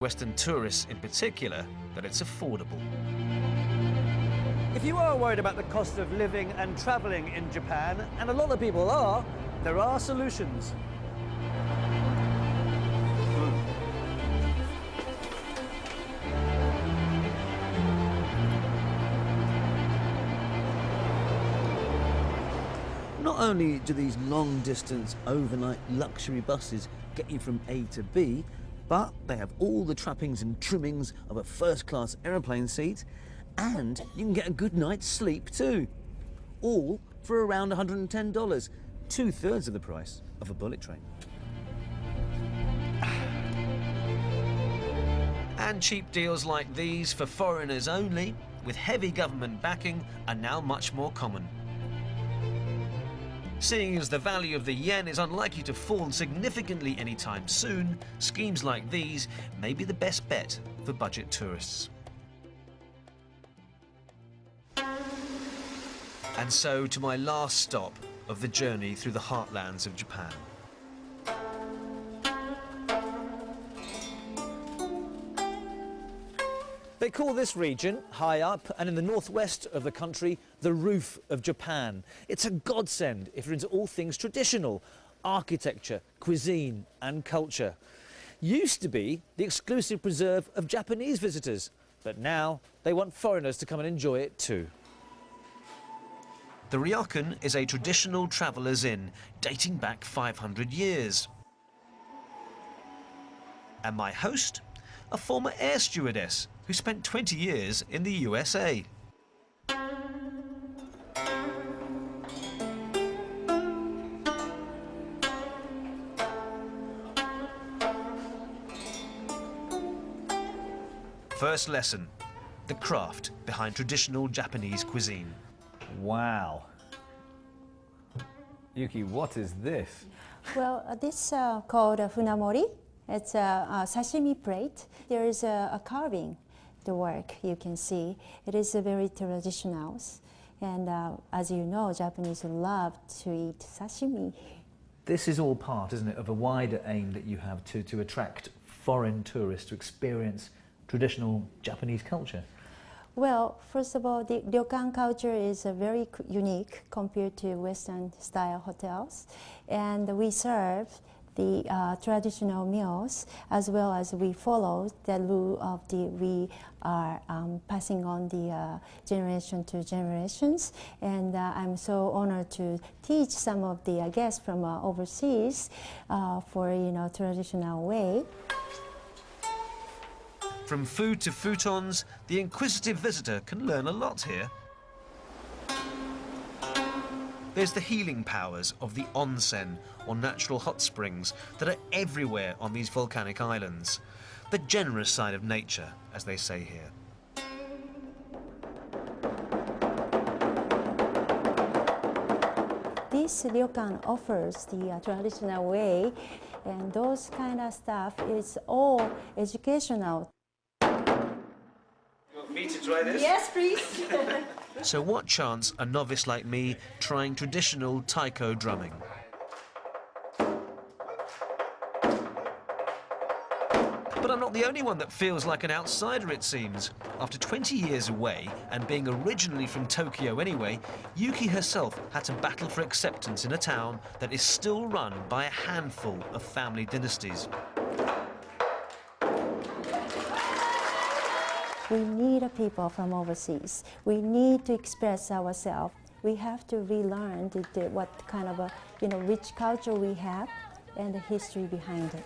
Western tourists in particular, that it's affordable. If you are worried about the cost of living and travelling in Japan, and a lot of people are, there are solutions. Not only do these long-distance overnight luxury buses get you from A to B, but they have all the trappings and trimmings of a first-class aeroplane seat, and you can get a good night's sleep too. All for around $110, two-thirds of the price of a bullet train. And cheap deals like these for foreigners only, with heavy government backing, are now much more common. Seeing as the value of the yen is unlikely to fall significantly anytime soon, schemes like these may be the best bet for budget tourists. And so to my last stop of the journey through the heartlands of Japan. They call this region, high up and in the northwest of the country, the roof of Japan. It's a godsend if you're into all things traditional, architecture, cuisine and culture. Used to be the exclusive preserve of Japanese visitors, but now they want foreigners to come and enjoy it too. The Ryokan is a traditional traveller's inn dating back 500 years. And my host, a former air stewardess who spent 20 years in the USA. First lesson, the craft behind traditional Japanese cuisine. Wow. Yuki, what is this? Well, this called funamori. It's a sashimi plate. There is a carving, the work you can see. It is very traditional. And as you know, Japanese love to eat sashimi. This is all part, isn't it, of a wider aim that you have to attract foreign tourists to experience traditional Japanese culture? Well, first of all, the ryokan culture is very unique compared to Western style hotels. And we serve the traditional meals, as well as we follow the rule of we are passing on the generation to generations. And I'm so honored to teach some of the guests from overseas for traditional way. From food to futons, the inquisitive visitor can learn a lot here. There's the healing powers of the onsen, or natural hot springs, that are everywhere on these volcanic islands. The generous side of nature, as they say here. This ryokan offers the traditional way, and those kind of stuff is all educational. You want me to try this? Yes, please. So what chance a novice like me trying traditional taiko drumming? But I'm not the only one that feels like an outsider, it seems. After 20 years away, and being originally from Tokyo anyway, Yuki herself had to battle for acceptance in a town that is still run by a handful of family dynasties. We need people from overseas. We need to express ourselves. We have to relearn what kind of a rich culture we have and the history behind it.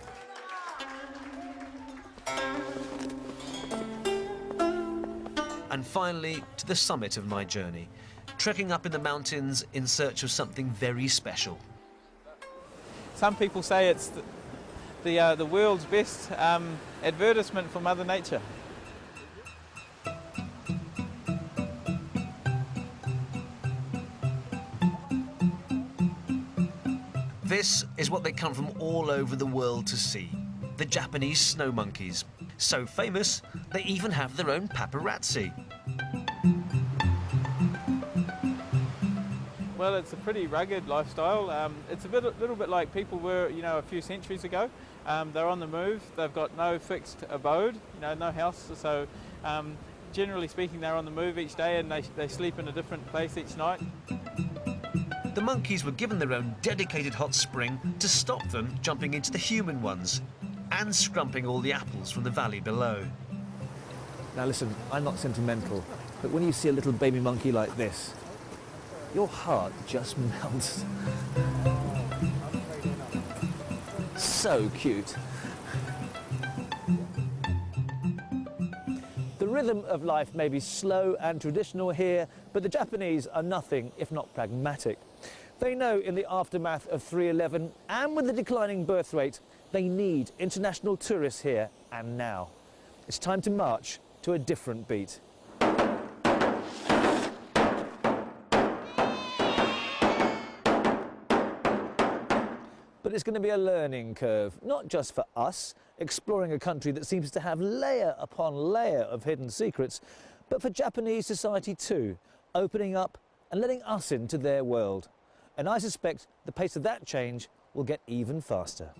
And finally, to the summit of my journey, trekking up in the mountains in search of something very special. Some people say it's the world's best advertisement for Mother Nature. This is what they come from all over the world to see, the Japanese snow monkeys. So famous, they even have their own paparazzi. Well, it's a pretty rugged lifestyle. It's a little bit like people were, you know, a few centuries ago. They're on the move. They've got no fixed abode, you know, no house. So generally speaking, they're on the move each day, and they sleep in a different place each night. The monkeys were given their own dedicated hot spring to stop them jumping into the human ones and scrumping all the apples from the valley below. Now listen, I'm not sentimental, but when you see a little baby monkey like this, your heart just melts. So cute. The rhythm of life may be slow and traditional here, but the Japanese are nothing if not pragmatic. They know in the aftermath of 3/11 and with the declining birth rate, they need international tourists here and now. It's time to march to a different beat. But it's going to be a learning curve, not just for us, exploring a country that seems to have layer upon layer of hidden secrets, but for Japanese society too, opening up and letting us into their world. And I suspect the pace of that change will get even faster.